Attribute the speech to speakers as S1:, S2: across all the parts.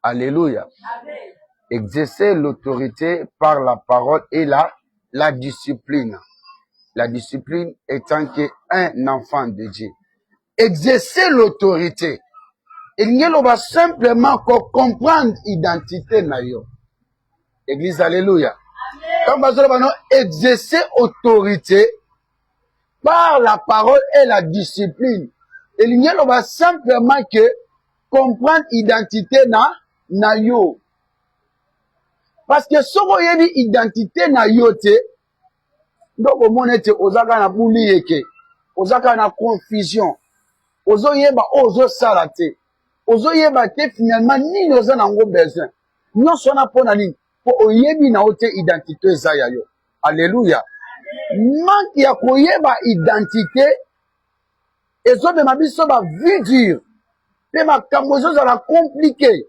S1: Alléluia. Exercer l'autorité par la parole et la discipline. La discipline étant qu'un enfant de Dieu. Exercer l'autorité. Il n'y a simplement qu'on comprendre l'identité na yo. Église, alléluia. Quand vous allez exercer autorité par la parole et la discipline, il n'y a simplement que comprendre l'identité na yo. Parce que si vous avez l'identité na yo te, donc au monde te ozaka na bouli yeke, ozaka na confusion, ozo yeba ozo salate, ozo yeba te finalement ni ozo nango besoin. Non sona pona nini, po oyebi na ote identité za ya yo. Alléluia. Manque ya koyeba identité, ezo be mabiso ba vie dure, pe makambo ezo za la compliqué.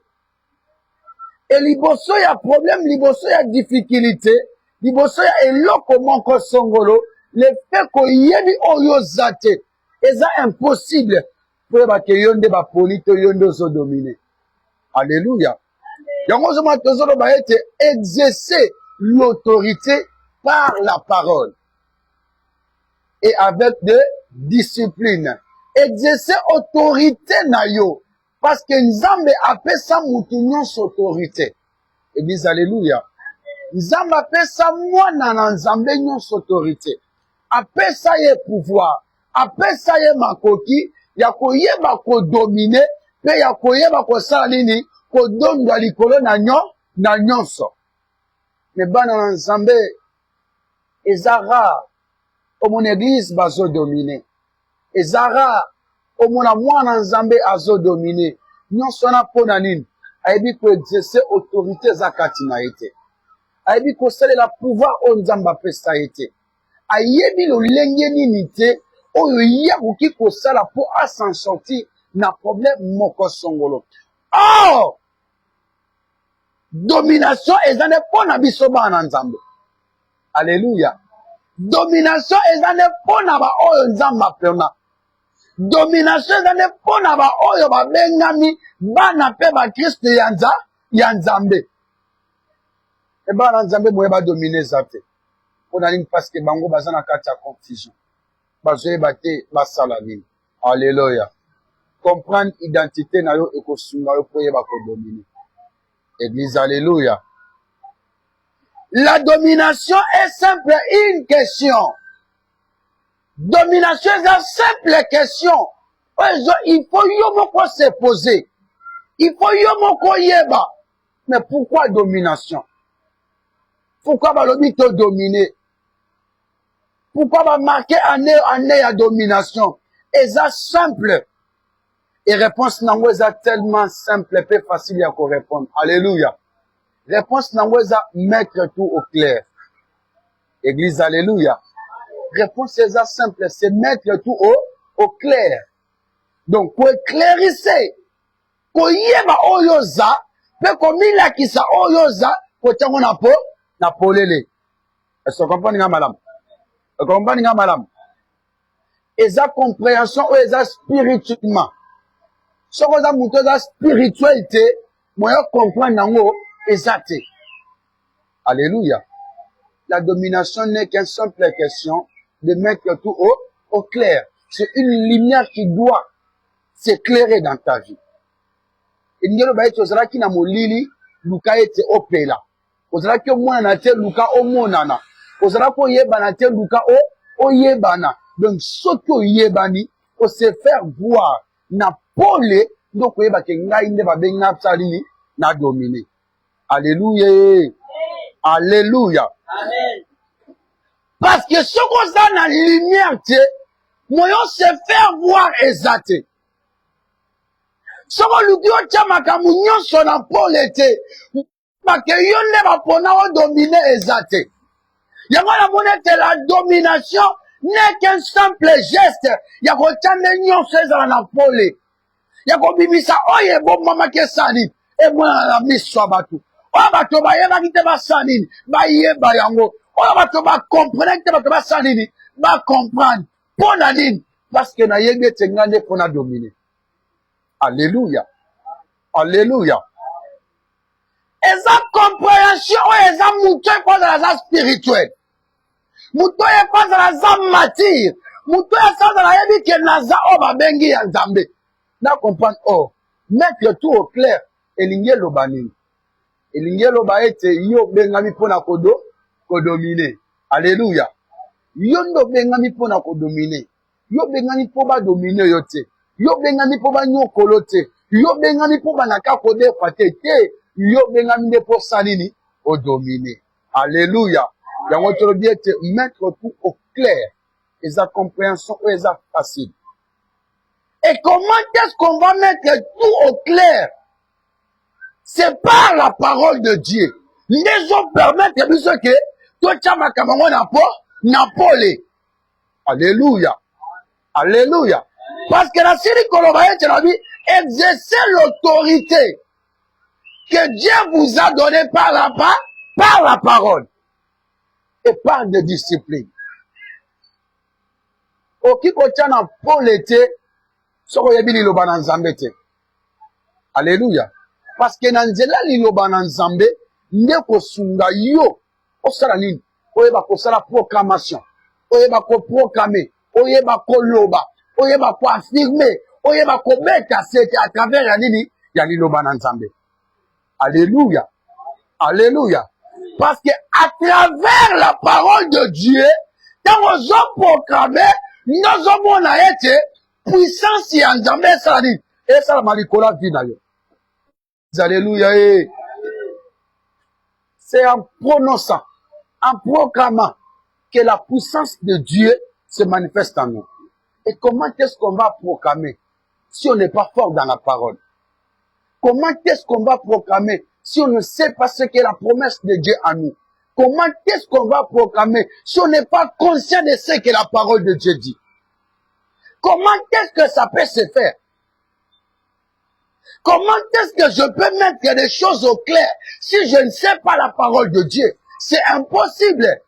S1: Et liboso ya problème, liboso ya difficulté, liboso ya eloko moko songolo, le fait ko yebi oyo zate, eza impossible pour ba ke yonde ba polite yonde so dominer. Alléluia. Yango zo matozolo ba ete exercer l'autorité par la parole et avec de discipline. Exercer autorité na yo. Parce que Nzambe appelle ça moutounion autorité. Et disent alléluia. Nzambe appelle ça moi nan Nzambe nyon autorité. Appelle ça yé pouvoir. Appelle ça yé makoki. Ya koyeba ko dominer. Mais ya koyeba ko salini. Ko don da likolo na nyonso. Mais bana nan Nzambe. Ezara. Au mon église bazo dominer. Ezara. Au mona mwana Nzambe azo dominer. Nyon sona pona nini. Aibi ko exercer autorité zakati na ete. Aibi ko sele la pouvoir o Nzamba pesa ete. Ayebi lo lenge nini te. Oyo yabuki ko sala po a s'en sortir na problème moko songolo. Oh! Domination ezane pona biso bana Nzambe. Alléluia. Domination ezane pona ba oyo Nzamba pena. Domination ezane pona ba oyo ba bengami bana pe ba Christ ya Nzambe. E bana Nzambe moye ba dominer zate. Pona nini parce que bango bazana kati ya confusion. Bazoye bate basala nini. Alléluia. Comprendre identité na yo ekosunga yo po yeba ko dominer. Église, alléluia. La domination est simple une question. Domination est une simple question. Il faut yomoko se poser. Il faut yomoko yeba. Mais pourquoi domination? Pourquoi va le te dominer? Pourquoi va marquer année à domination? Et ça simple. Et réponse nango est tellement simple et facile à répondre. Alléluia. Réponse nango est mettre tout au clair. Église, alléluia. Réponse est simple, c'est mettre tout au clair. Donc, pour éclaircir, pour yeba oyoza, pe komila kisa oyoza, pour tiango na polele. Est-ce que vous comprenez, madame? Vous comprenez, madame? Et sa compréhension, ou esa spirituellement. Ce que vous avez montré la spiritualité, moi, je comprends nango, exacte. Alléluia. La domination n'est qu'une simple question de mettre tout au clair. C'est une lumière qui doit s'éclairer dans ta vie. Et nous allons dire que qui n'a molili, Luka ete opela. Ozala ki omona na te Luka omonana. Ozala ko yeba na te Luka o yebana. Donc soki oyebani, o se faire voir na pole donc oyeba ke ngai nde ba benga salini na dominer. Alléluia. Alléluia.
S2: Amen.
S1: Parce que ce qu'on a dans la lumière, moyen se faire voir exact. Ce qu'on nous dit, on son apôtre était, parce que yon ne va pas dominer exact. Y'a la monnaie de la domination n'est qu'un simple geste. Y'a qu'au temps de yon se dans l'apôtre. Y'a qu'au bimisa, oh y'a bon maman qui est sali. Et moi, la mise soit batou. Oh, batou, ba y'a qui te va salin. Ba y'a ba yango. Oh, batou, ba comprendre que batou ba salini. Ba comprendre. Pour la ligne. Parce que na y'a te ngande pour na dominer. Alléluia. Alléluia. eza compréhension oyo eza moto ekozala aza spirituel, moto oyo ekozala aza matire, moto oyo akozala ayebi ke naza oyo babengi ya nzambe. Na comprendre mettre tout au clair elingi eloba nini? Elingi eloba ete yo bengami mpona kodomine. Alléluia. Yo ndo bengami mpona kodomine. Yo bengami mpo badomine yo te. Yo bengami mpo banyokolo te. Yo bengami mpo banaka kodefa te. Yo bengami nde mpo salini odomine. Alléluia. Yango tolobi ete mettre tout au clair. Eza compréhension ou eza facile. Et comment est-ce qu'on va mettre tout au clair? C'est par la parole de Dieu. Les gens permettent que toi tu as kamango na pole. Alléluia. Alléluia. Parce que la série Colobaye, tu l'as dit, exercez l'autorité que Dieu vous a donnée par la parole et par des disciplines. Oki kotia na pole te, soko yebi liloba na nzambe te. Alléluia. Parce que na nzela liloba na nzambe, nde kosunga yo, osala nini? Oyeba kosala proclamation, oyeba ko proclamer, oyeba ko loba, oyeba ko affirmer, oyeba ko beta sete à travers ya nini? Ya liloba na nzambe. Alléluia. Alléluia. Parce que à travers la parole de Dieu, quand on a proclamé, nous avons été puissance ya nzambe sala nini? Et ça la malikola vina yo. Alléluia. C'est en prononçant, en proclamant que la puissance de Dieu se manifeste en nous. Et comment est-ce qu'on va proclamer si on n'est pas fort dans la parole? Comment est-ce qu'on va proclamer si on ne sait pas ce qu'est la promesse de Dieu en nous? Comment est-ce qu'on va proclamer si on n'est pas conscient de ce que la parole de Dieu dit? Comment est-ce que ça peut se faire? Comment est-ce que je peux mettre des choses au clair si je ne sais pas la parole de Dieu? C'est impossible.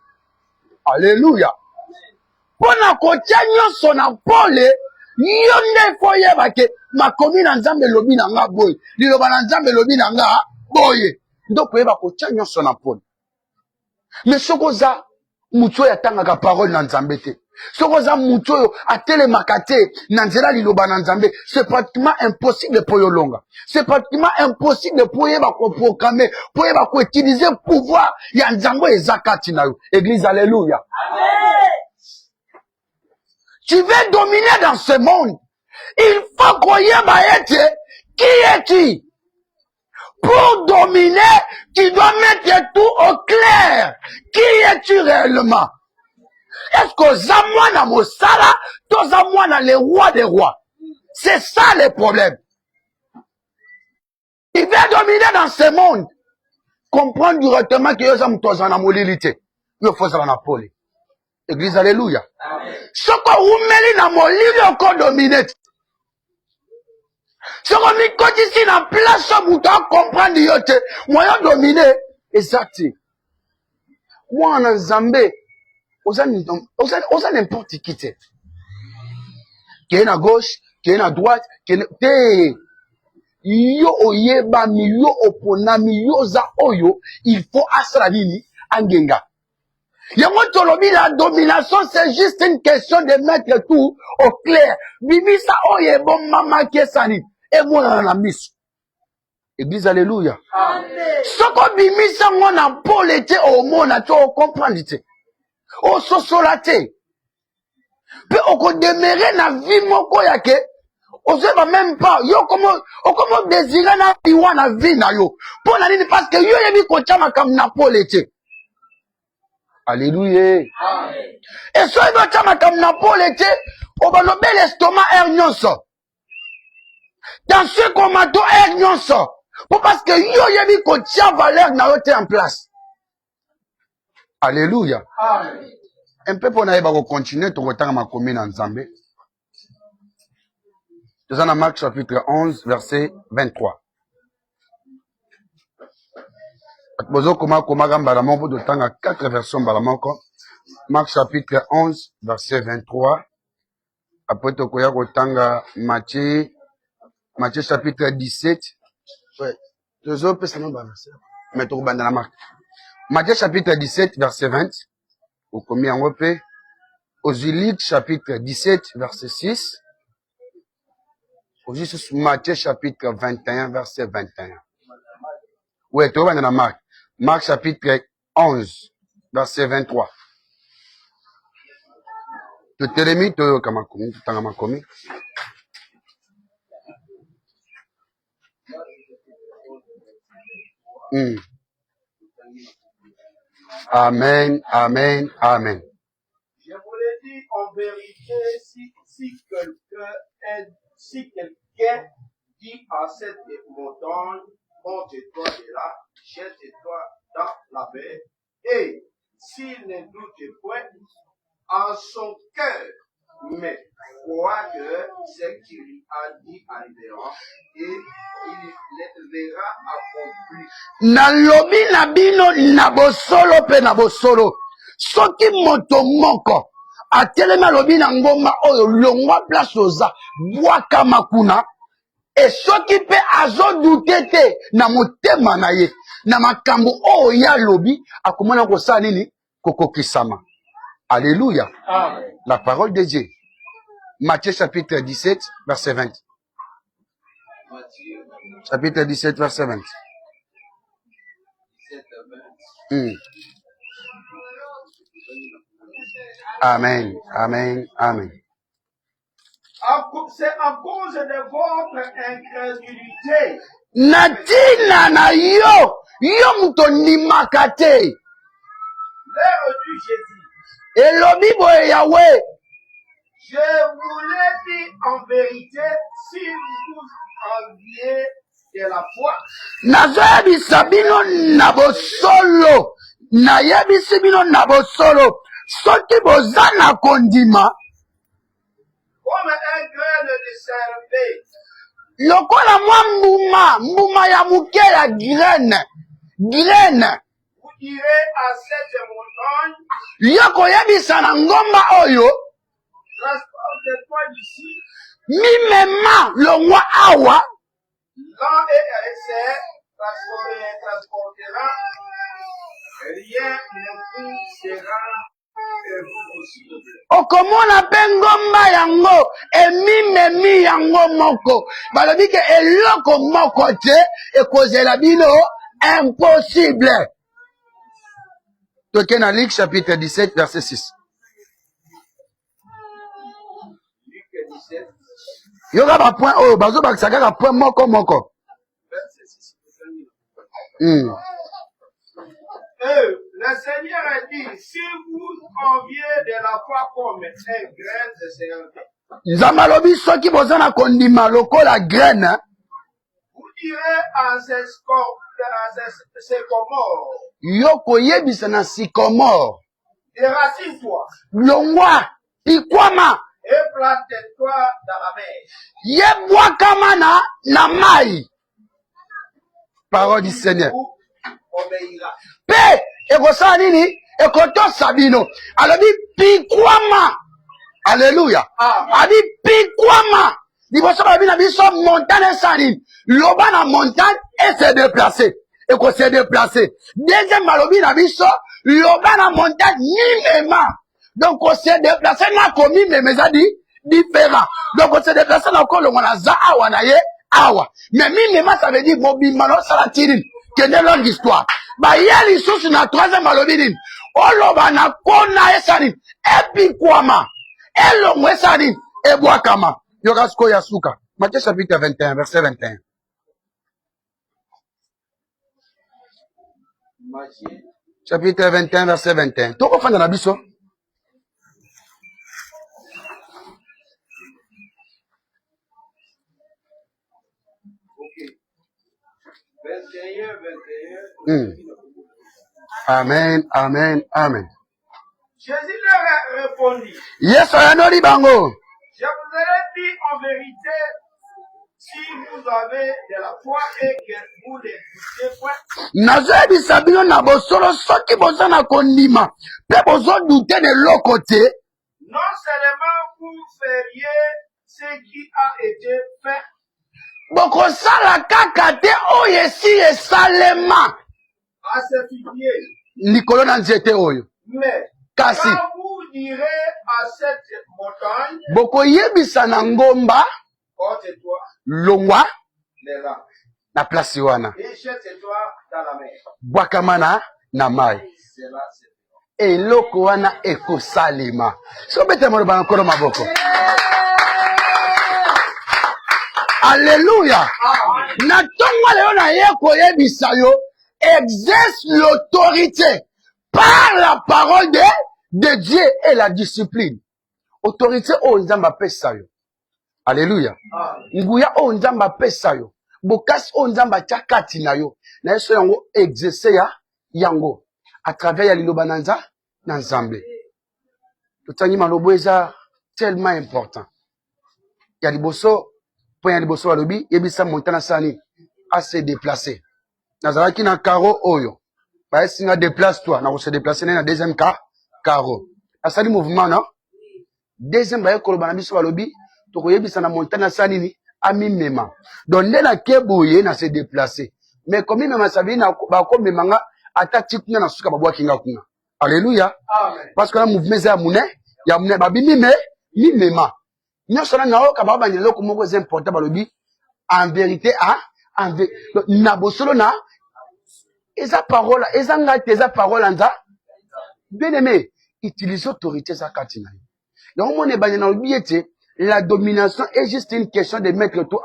S1: Alléluia. Pona kotia nyonso na pole, yo nde foyeba ke makomi na nzambe lobi na nga boye. Liloba na nzambe lobi na nga boye. Ndo koyeba kotia nyonso na pole. Mais sokoza mutu oyo atangaka parole na nzambe te. Sokoza mutu oyo atelemaka te na nzela liloba na nzambe, c'est pratiquement impossible pour yo longa. C'est pratiquement impossible pour yeba ko proclamer, pour yeba ko utiliser pouvoir ya nzambe ezakati na yo. Église, alléluia. Amen. Tu veux dominer dans ce monde. Il faut qu'on yeba ete qui es-tu? Pour dominer, tu dois mettre tout au clair. Qui es-tu réellement? Est-ce que Zamouana Mosala, to Zamouana le roi des rois? C'est ça le problème. Il veut dominer dans ce monde. Comprendre directement que Yosam Tozana Molilité. Il faut ça la pole. Église, alléluia. Ce qu'on oumeli na molili encore dominer. Ce qu'on dit quand ici na place où comprendre yote, moyen dominer, exact. Moi en Zambé, osa n'importe qui te. Qui est à gauche, qui est à droite, qui est yo oyeba mi yo oponami yo za oyo, il faut asra nini angenga. Yango tolobi la domination, c'est juste une question de mettre tout au clair. Bibi sa oye bon mama kesani. Et moi la mise. Église, alléluia. Amen. Soko bimi sa ngona pole te au mona to comprendre te. O sosola te. Pe oko demere na vie moko yake. On se va même pas. Yo comment désirer na iwa na vie na yo. Pour na nini parce que yo yebi ko chama kam na pole te. Alléluia. Amen. Et so yo chama kam na pole te, o ba no bel estomac er nyonso. Dans ce commando er nyonso. Pour parce que yo yebi ko tia valeur na yo te en place. Alléluia. Amen. Un peu pour naïba ko continuer to kotanga makomi na Nzambe. Nous en Marc chapitre 11 verset 23. Bozo koma gamba moko de tanga 4 versions balamoko. Marc chapitre 11 verset 23. Après to koya kotanga Matthieu chapitre 17. Ouais. Deux autres personnes verset. Mettons dans la marque. Matthieu chapitre 17, verset 20. Au combien on peut? Aux Luc chapitre 17, verset 6. Aux Matthieu chapitre 21, verset 21. Oui, tu vas dans la marque. Marc chapitre 11, verset 23. Tu te remis, tu t'en as commis. Amen, amen, amen.
S2: Je vous l'ai dit en vérité, si quelqu'un dit à cette montagne, monte-toi de là, jette-toi dans la mer, et s'il ne doute point en son cœur, mais croit que ce qu'il lui a dit arrivera, et il les verra accompli.
S1: Nalobi na bino na bosolo pe na bosolo. Soki moto moko atelema lobi na ngoma oyo longwa place oza bwaka makuna e soki pe azo dutete na motema na ye na makambo oyo ya lobi akomona kosala nini kokokisama. Alléluia. Amen. La parole de Dieu. Matthieu chapitre 17 verset 20. Chapitre 17 verset 20. Amen, amen, amen.
S2: C'est à cause de votre incrédulité.
S1: Natina na yo muto makate.
S2: L'heure du Jésus.
S1: Elobi boye Yahweh.
S2: Je vous l'ai dit en vérité, si vous enviez de la foi.
S1: Nazoyebisa bino na bosolo. Nayebisi bino na bosolo. Soki boza na kondima.
S2: Comme un grain de cerveau.
S1: Lokola mwa mbuma ya muke ya graine.
S2: Vous direz à cette montagne.
S1: Yoko yebisa na ngomba oyo.
S2: Transporte-toi d'ici.
S1: Mimema longwa awa.
S2: Là et c'est transportera. Rien ne vous sera impossible.
S1: Okomona pe ngomba yango emimemi yango moko. Balobi ke eloko moko te ekozela bino impossible. Toke na Luc chapitre 17 verset 6.
S2: Luc 17.
S1: Yoga ba point oyo bazo bakisa kaka point moko.
S2: Le Seigneur a dit, si vous enviez de la foi comme un grain de sérénité.
S1: Nzamalobi soki boza na kondima lokola graine.
S2: Vous direz à ces sycomores.
S1: Yoko yebisa na sycomore.
S2: Déracine-toi.
S1: Longwa, pikwama.
S2: Et plante-toi dans la mer.
S1: Yebwakama na mai. Parole du Seigneur.
S2: Obéira.
S1: Pe, ekosala nini? Ekotosa bino. Alobi pikwama. Alléluia. Abi pikwama. Liboso babi na biso montagne sani. Loba na montagne et se déplacer. Eko se déplacer. Deuxième balobi na biso loba na montagne mimema. Donc on se déplacer na komi memeza différent. Donc on se déplacer na kolongo na za awa na ye awa. Mais mimema ça veut dire mobima no salatini. Kende longue histoire. Ba yeli susu na troisième balobi din. Oloba na kona esani. Epi kwama. Elongo esani. Ebwakama. Yorasko Yasuka. Matthieu chapitre 21, verset 21.
S2: Matthieu.
S1: Chapitre 21, verset 21. Toko fanda na biso.
S2: Ok. 21.
S1: Amen, amen, amen.
S2: Jésus leur a répondu.
S1: Yes, oyanoli bango.
S2: Je vous ai dit en vérité, si vous avez de la foi et que vous ne doutez point.
S1: Nazoyebisa bino na bosolo soki boza na kondima pe bozo dute de l'autre côté.
S2: Non seulement vous feriez ce qui a été fait.
S1: Bokosala kaka te oyo esi esalema.
S2: à ses figuiers.
S1: likolo na nzete oyo.
S2: Mais
S1: Kasi
S2: quand vous direz à cette montagne,
S1: bokoyebisa na ngomba
S2: ôte-toi
S1: longwa
S2: les rangs
S1: na place wana
S2: et jette-toi dans la mer.
S1: bwakama na mai.
S2: Cela c'est
S1: Eloko wana ekosalema. So bete mo ba nkoro maboko. Alléluia. Na tongo leo na ye koyebisa yo exerce l'autorité par la parole de Dieu et la discipline. Autorité o nzamba pesa yo. Alléluia. Nguya o nzamba pesa yo. Bokasi o nzamba chakati na yo. Na yeso yango exercer ya yango à travers ya liloba na nzambe. Totangi malobo eza tellement important. Ya liboso po ya liboso balobi yebisa montana sani à se déplacer. Nazalaki na caro oyo. Ba singa déplace toi na ko se déplacer na deuxième caro. Asali mouvement non? Deuxième ba koloba na biso balobi to ko yebisa na montana sani ni ami mema. Donc nde na keboye na se déplacer. Mais comme mema sabi na ba ko memanga atati kuna na suka babwa kinga kuna. Alléluia.
S2: Amen.
S1: Parce que la mouvement ya mune babi mema. Nyonso na ngao ka ba ba ndelo ko moko c'est important balobi en vérité na bosolo na eza parole eza ngate eza parole anza bien aimé utilise autorité za katina. Donc mon ebanye na obiete la domination est juste une question de mettre tout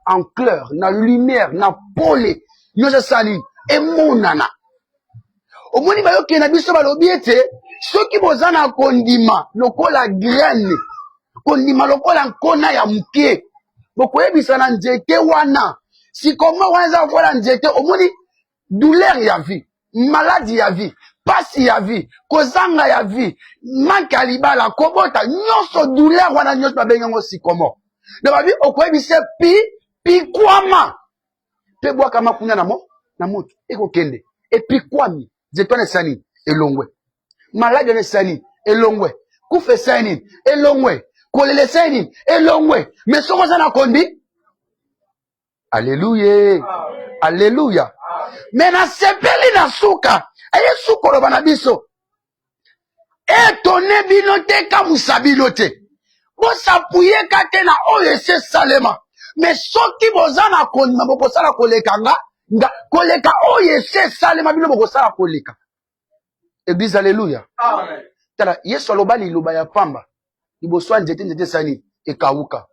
S1: en clair, na lumière, na pole. Nyonso sali et monana. Omoni bayoki na biso balobi ete soki bozana kondima lokola graine kondima lokola nkona ya muke bokoyebisa na nzete wana sikoma wana kola nzete omoni douleur ya vie maladie ya vie pasi ya vie kozanga ya vie manque ya libala kobota nyonso douleur wana nyonso babengango sikomo na babi okoyebisa pikwama pe bwakama kuna na moto ekokende epikwami zetone sani elongwe malade ne sani elongwe kufe sani elongwe kolele sani elongwe mais soko sana kondi alléluia alléluia mais na sepeli na suka aye sukolo bana biso etone bino te kamusa bino te bosapuye kate na oyo ese salema mais soki bozana kondima bokosala kolekanga koleka oyo ese salema bino bokosala koleka. Église alléluia.
S2: Amen.
S1: Tala Yesu aloba liloba ya pamba liboso nzete sani ekawuka.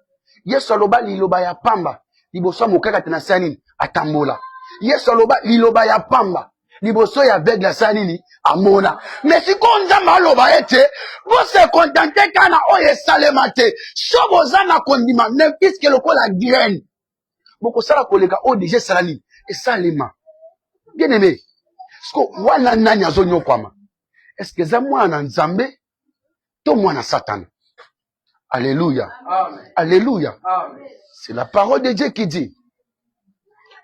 S1: Yesu aloba liloba ya pamba liboso mokaka tena sani atambola. Yesu aloba liloba ya pamba liboso ya aveugle sani ni amona. Mais si konzamba aloba ete vous se contenter kana oyo salema te so bozana kondima ne puisque lokola graine bokosala koleka o déjà salani esalema. Bien aimé, sko wana nani azonyokwama? Est-ce que ça mwana nzambe to mwana Satan? Alléluia.
S2: Amen.
S1: Alléluia.
S2: Amen.
S1: C'est la parole de Dieu qui dit.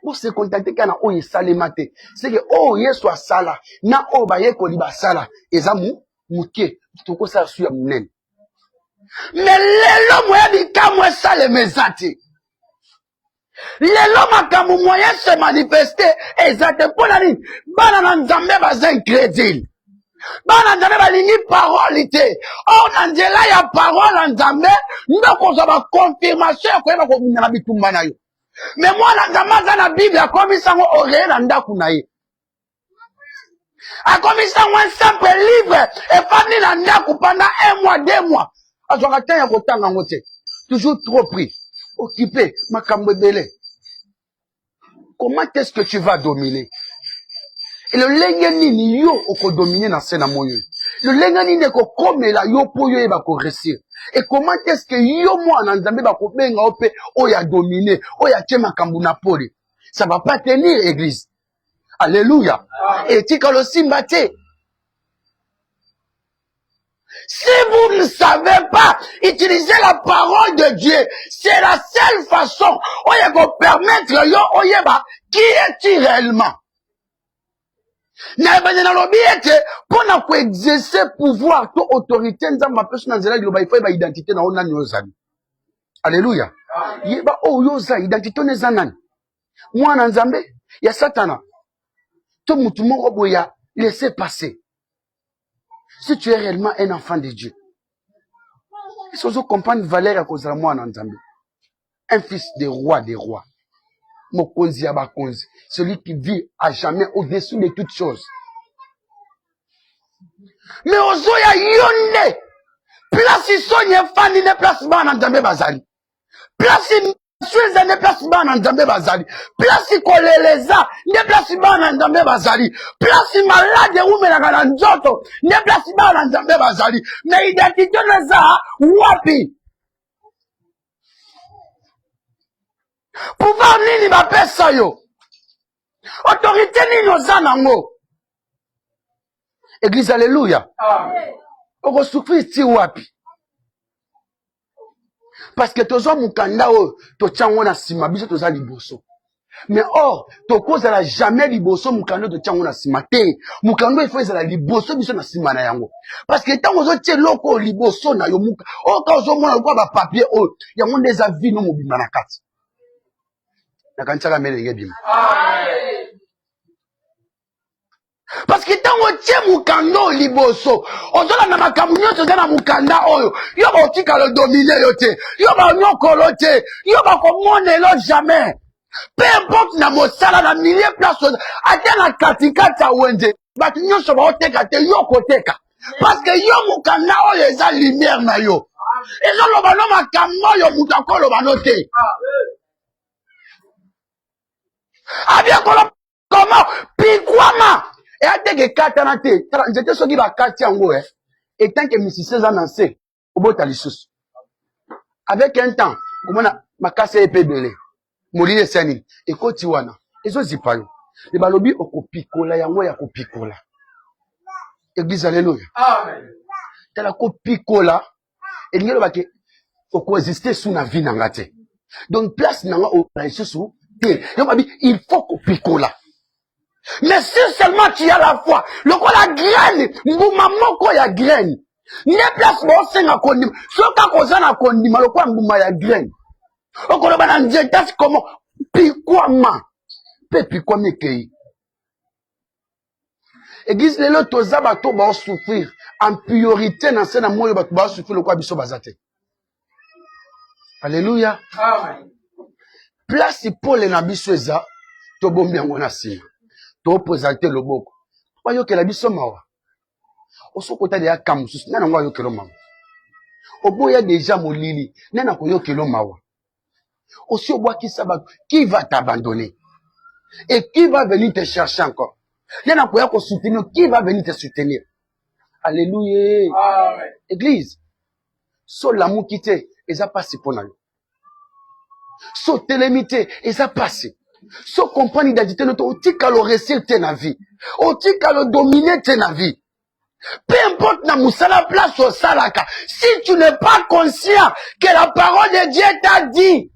S1: Vous se contactez kana o yesalemate. C'est que o yesu asala na o ba ye koliba sala ezamu muke toko sa suya munene. Mais lelo moya bikamu esalemezate. Lelo makamu moyen se manifester ezate pona ni bana na nzambe baza incrédule. Bana nzambe balingi parole te. O na nzela ya parole nzambe ndoko za ba confirmation ya koyeba ko na bitumba na yo. Mais mwana nzambe aza na Bible akomisango oreye na ndaku na ye. Akomisango un simple livre efandi na ndaku pendant 1 mois, 2 mois. Azwaka temps ya kotanga ngo te. Toujours trop pris. Occupé makambo ebele. Comment est-ce que tu vas dominer? Et le lengeni ni yo oko dominer na sena moyo. Le lengeni ne ko komela yo po yo eba ko réussir. Et comment est-ce que yo mwana nzambe ba ko benga ope o ya dominer, o ya tema kambu na pole. Ça va pas tenir église. Alléluia. Et tika lo simba te. Si vous ne savez pas utiliser la parole de Dieu, c'est la seule façon où il va permettre yo oyeba qui est-il réellement. Na bana lobi ete pona ko exercer pouvoir to autorité nzamba personne nzela liloba ifai ba identité na ona nyozami. Alléluia. Yeba o yoza identité ne zanani. Mwana nzambe ya Satana. Tout le monde laissez passer. Si tu es réellement un enfant de Dieu, il faut comprendre valeur à cause de moi en Nzambe. Un fils des rois des rois. Mokonzi Abakonzi. Celui qui vit à jamais au-dessus de toutes choses. Mais Ozoya Yonde. Place Sonia Fanny ne place pas en Nzambe Bazali. Place Sueza ne place pas en Nzambe Bazali. Place Koleleza ne place pas en Nzambe Bazali. Place malade ou menagana njoto ne place pas en Nzambe Bazali. Mais identité neza wapi. Pouvoir nini ba pesa yo. Autorité nini ozanango. Église alléluia. Amen. Oko souffrir ti wapi. Parce que tozo mukanda o to tchango na sima biso toza liboso. Mais or to koza la jamais liboso mukanda to tchango na sima te. Mukanda il faut ezala liboso biso na sima na yango. Parce que tant ozo tie loko liboso na yo muka. O ka ozo mona ko ba papier o yango ndeza vie no mobima na kati. Na kanchaka melenge bima. Amen. Parce que tant on tient mukando liboso, on donne na makambo nyonso na mukanda oyo, yo ba otika le dominer yo te, yo ba nyokolo te, yo ba komonelo jamais. Peu importe na mosala na milliers place, ata na katikata wende, ba nyonso ba oteka te yo koteka. Parce que yo mukanda oyo eza lumière na yo. Ezo loba no makambo yo mutakolo ba note. Abia kolo comment pikwama. Et à tes katana te, j'étais ce qui va katia en haut, et tant que musicien en lancé, au bout de la sauce. Avec un temps, comment ma casse est pébélé, mourir sani, et kotiwana, et zo zipayo. Les balobi au kopikola, yango ya kopikola. Église alléluia. Amen. T'as la kopikola, et n'y a pas que, au coexister sous la vie n'angate. Donc, place n'anga au place sous, il faut kopikola. Mais si seulement tu as la foi, le quoi la graine, mbuma moko ya graine. Ne place bo senga kondima. Soka kozana kondima le quoi mbuma ya graine. Okolo bana njetas comment pikwama. Pe pikwame kei. Église lelo toza bato ba souffrir en priorité na sena moyo bato ba souffrir le quoi biso bazate. Alléluia. Amen. Place Paul na biso eza to bombi yango na sima. To présenter le boko. Wa yo kela biso mawa. Oso kota de akam sus na ngwa yo kelo mawa. Oboya déjà molili, na ko yo kelo mawa. Osi obwa ki sabak, qui va t'abandonner? Et qui va venir te chercher encore? Na ko ya ko soutenir, qui va venir te soutenir? Alléluia. Amen. Église. So l'amour quitté, eza passé pour na yo. So télémité, eza passé. So comprendre l'identité de ton tika le réussir ta vie. O tika le dominer ta vie. Peu importe na musala place au salaka. Si tu n'es pas conscient que la parole de Dieu t'a dit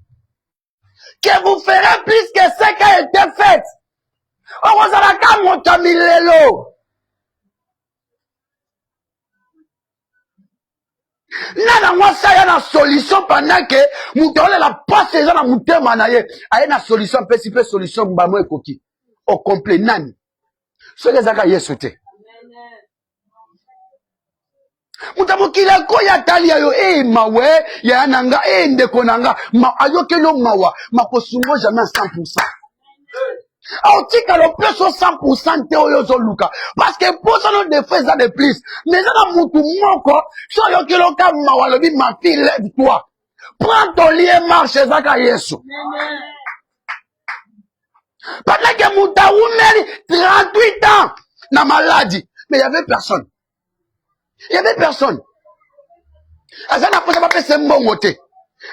S1: que vous ferez plus que ce qui a été fait. On va salaka montamilelo. Nana moi ça y a une solution pendant que mutole la passe les gens na mutema na ye a une solution peu solution mbamo ekoki au complet nani so les aka yesu te mutamo kila ko ya tali yo mawe ya nanga ndeko nanga ma ayoke no mawa makosungo jamais à 100%. Autika le plus au 100% te oyo luka parce que pour ça nous défait ça de plus mais ça na mutu moko so yo kilo ka mawalobi ma fille lève-toi prends ton lit et marche zaka yesu pendant que muta umeli 38 ans na maladie mais il y avait personne azana posa ba pese mbongo te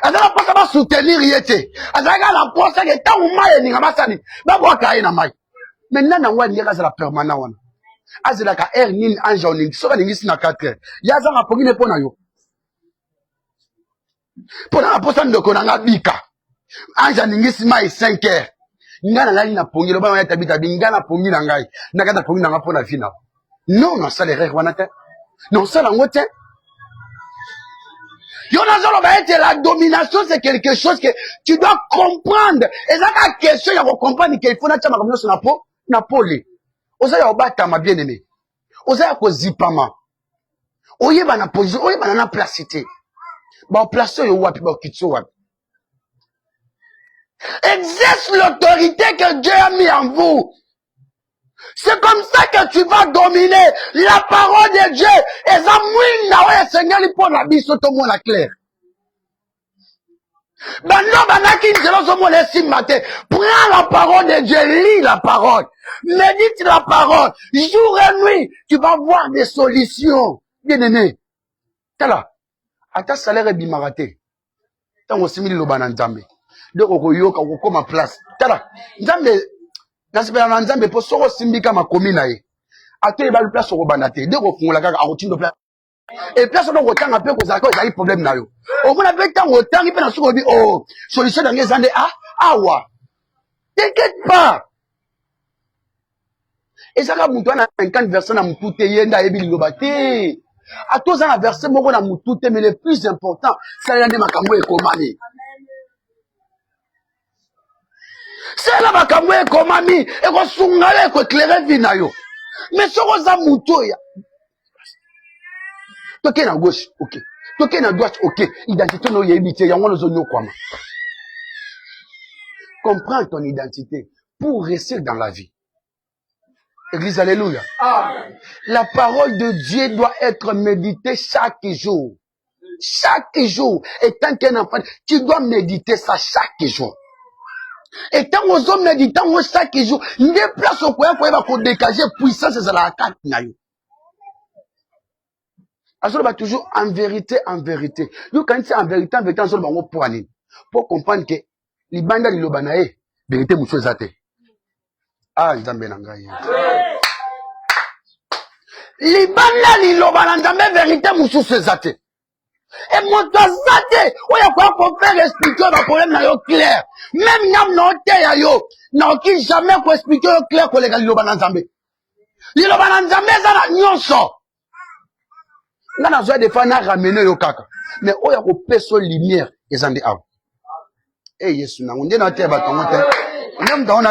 S1: azana posa ba soutenir yete azana la posa que tant maye ninga masani ba boka ina mai maintenant na ngwa ndeka za la permanent wana azela ka air nini anja oningi soka ningi sina 4 yaza nga pongine pona yo pona posa ndoko nanga bika anja ningi sima 5 heures ngana lali na pongile ba ya tabita bingana pongi na ngai nakata pongi na pona fina non ça les rêves wana te non ça la ngote la domination, c'est quelque chose que tu dois comprendre. Et ça, la question, il y a comprendre qu'il faut na poli. Osaya obatama bien aimé. Osaya kozipama. Oyeba na position, oyeba na placité. Ba place yo wapi ba kitso wapi. Exerce l'autorité que Dieu a mis en vous. C'est comme ça que tu vas dominer la parole de Dieu. Et ça mouille na ouais Seigneur il pour la biso tout monde la clair. Maintenant, prends la parole de Dieu, lis la parole, médite la parole, jour et nuit, tu vas voir des solutions. Bien aimé, t'as là, à ta salaire est bimaraté. T'as aussi mis le banan Nzambe. Donc, on a comme ma place. T'as là, Nzambe, Nzambe, pour soro simbika ma commune aïe. À toi, il va le place au banate. Donc, on a la routine de place. Et personne n'a autant un peu que ça a eu problème là. Au moins, avec tant autant, il peut en dire, oh, solution dans les années, ouais. T'inquiète pas. Et ça, quand on a 50 versets dans tout yenda et bilobate. À tous un verset, mon on a tout mais le plus important, c'est la makamwe komani. C'est la makamwe komani. Et qu'on s'ungale, qu'on éclaire vinayo. Mais ce qu'on a moutou, toke na gauche, ok. Toke na droite, ok. Identité no yebite, yango no zonyo kwama. Comprends ton identité pour rester dans la vie. Église, alléluia. Amen. La parole de Dieu doit être méditée chaque jour. Chaque jour. Et tant qu'un enfant, tu dois méditer ça chaque jour. Et tant aux hommes méditant chaque jour, il déplace au coin pour dégager puissance et la carte. Azol va toujours en vérité, en vérité. Donc quand c'est en vérité, Azol va au point. Pour comprendre que les bandes de l'Obanae, vérité moucho zate. Ah, Nzambe nangaye. Les bandes de l'Obanae, vérité moucho zate. Et mon toi zate, on y a quoi pour faire expliquer le problème na clair. Même n'am non te yo, non qui jamais pour expliquer clair pour les gars de l'Obanae. L'Obanae ça na nyonso. Là, on a des fois ramené au kaka. Mais on a une personne lumière et en dehors. Eh, Yesu, on dit notre bâton. Même dans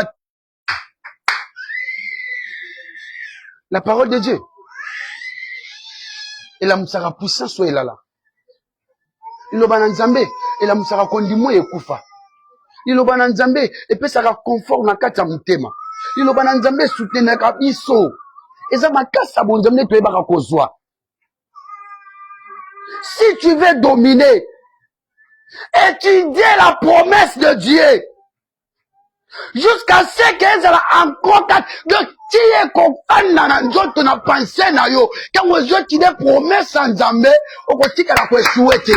S1: la parole de Dieu. Et la moussara puissant soit là. Il y a un Nzambe. Et la moussara kondimo et koufa. Il y a un Nzambe. Et puis ça va confort na kata mutema. Il y a un Nzambe soutenir na kabiso. Et ça m'a cassé à bon Nzambe to ebaka kozwa. Si tu veux dominer, étudier la promesse de Dieu, jusqu'à ce qu'elle soit en contact de qui est confiant dans notre na pensée na yo, quand vous avez des promesses en Nzambe, au côté qu'elle a quoi souhaiter.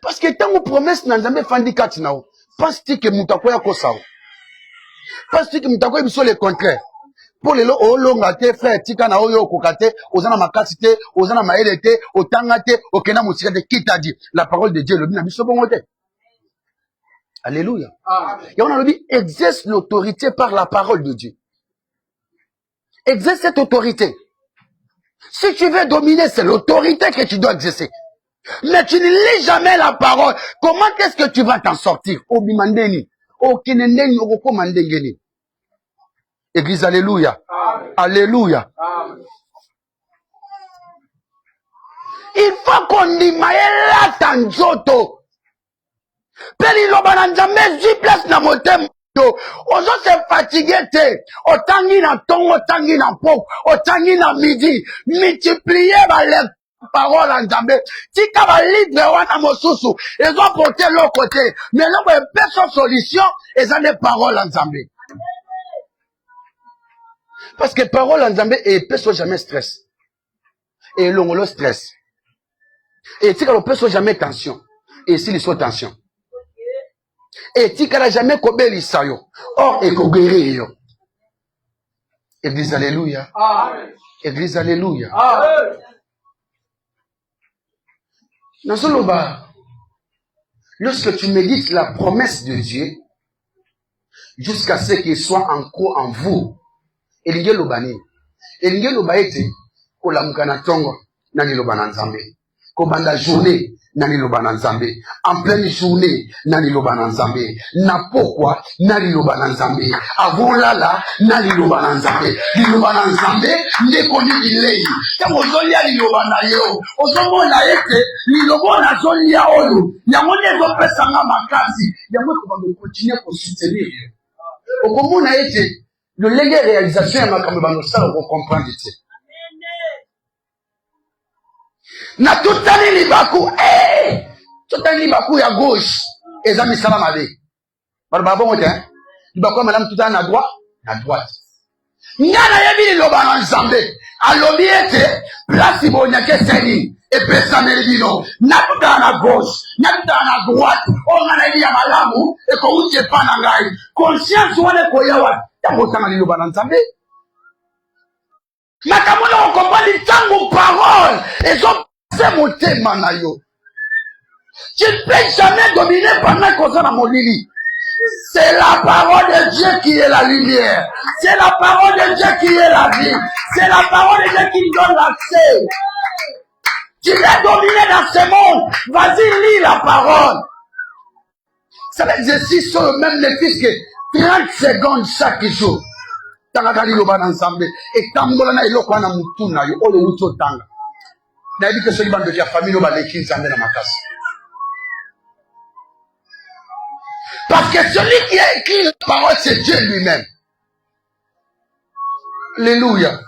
S1: Parce que tant que promesse dans Nzambe fandi kati na yo, pense-tu que mutakoya kosa? Pense-tu que mutakoya biso le contraire? Pour les longs frère, tika na oyo kokate, ozana makasite, ozana maelete, otangate, okena musikate, qui t'a dit? La parole de Dieu, le bien, biso bongote. Alléluia. Et on a dit, exerce l'autorité par la parole de Dieu. Exerce cette autorité. Si tu veux dominer, c'est l'autorité que tu dois exercer. Mais tu ne lis jamais la parole. Comment est-ce que tu vas t'en sortir? Obimandeni. Okinendeni, okomandengeni. Église, alléluia. Amen. Alléluia. Amen. Il faut qu'on y maille la tanjoto. Peli lobana Nzambe zi place na motem. Ozo se fatigué te. Otangi na tongo, otangi na pok, otangi na midi. Multiplier les paroles en Nzambe. Tika va livre wana mosusu. Ils ont porté l'autre côté. Mais là, il y a personne solution. Ils ont des paroles en Nzambe. Parce que parole en Nzambe et peut soit jamais stress. Et l'on stress. Et tu ne peut soit jamais tension. Et s'il soit tension. Et tu ne jamais kobeli sayo. Or et kogeri yo. Église alléluia. Amen. Église alléluia. Amen. Lorsque tu médites la promesse de Dieu, jusqu'à ce qu'il soit encore en vous, elinge lobani elinge lobaete ko lamukana tongo nani lobana Nzambe ko banda journée nani loba na nzambe. En pleine journée, nani loba na nzambe. Na pourquoi, nani loba na nzambe. Avant lala, nani loba na nzambe. Liloba na nzambe, ndekoni bilei. Tango zolia liloba na yo. Ozomo na ete, liloba na zolia oyo. Yango nezo pesanga makasi. Yango ko ba continuer ko soutenir. Okomo na ete, le légué réalisation ya makambo ba no sala ko comprendre ete. Na tutani libaku, tutani libaku ya gauche, eza misala mabe. Barba bongo te, libaku madame tutani na droite. Ngana yebi liloba na nzambe, alobi ete, place bonyake seni, epesa melibino, na tutani na gauche, na tutani na droite, ngana yebi ya malamu, eko uche pa na ngai, conscience wane koyawa, tango tanga liloba na nzambe. Makamona okompani tango parole, ezo c'est mon thème, Manayo. Tu ne peux jamais dominer pendant qu'on s'en a mon lit. C'est la parole de Dieu qui est la lumière. C'est la parole de Dieu qui est la vie. C'est la parole de Dieu qui nous donne l'accès. Tu veux dominer dans ce monde. Vas-y, lis la parole. C'est l'exercice sur le même défi que 30 secondes chaque jour. Tanga li loba ensemble. Et tambola na iloko na mutuna yo. Ole uto tanga. Naïbi que celui de la famille nous va l'écrire dans ma casse. Parce que celui qui a écrit la parole, c'est Dieu lui-même. Alléluia.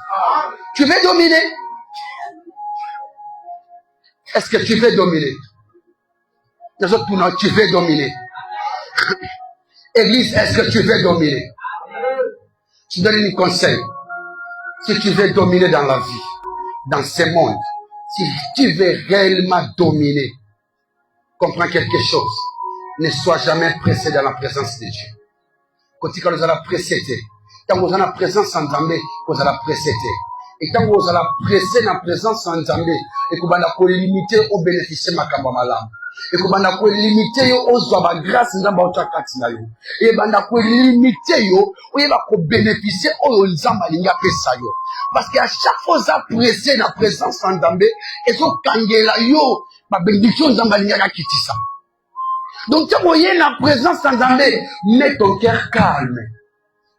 S1: Tu veux dominer? Est-ce que tu veux dominer? Les autres, tu veux dominer. Église, est-ce que tu veux dominer? Je donne un conseil. Si tu veux dominer dans la vie, dans ce monde, si tu veux réellement dominer, comprends quelque chose. Ne sois jamais pressé dans la présence de Dieu. Quand tu as pressé, quand vous avez la présence en Zambé, vous avez pressé. Et quand vous avez pressé dans la présence en Zambé, et que vous avez limité au bénéfice de ma malam. Et que vous avez limité aux oies grâce de ma chakatinayo. Et vous avez limité au bénéficier aux Zamba linga pesayo. Parce qu'à chaque fois que vous avez pressé dans la présence en Zambé, et vous avez yo, ma bénédiction Zamba linga kitisa. Donc, tu as la présence en Zambé, mets ton cœur calme.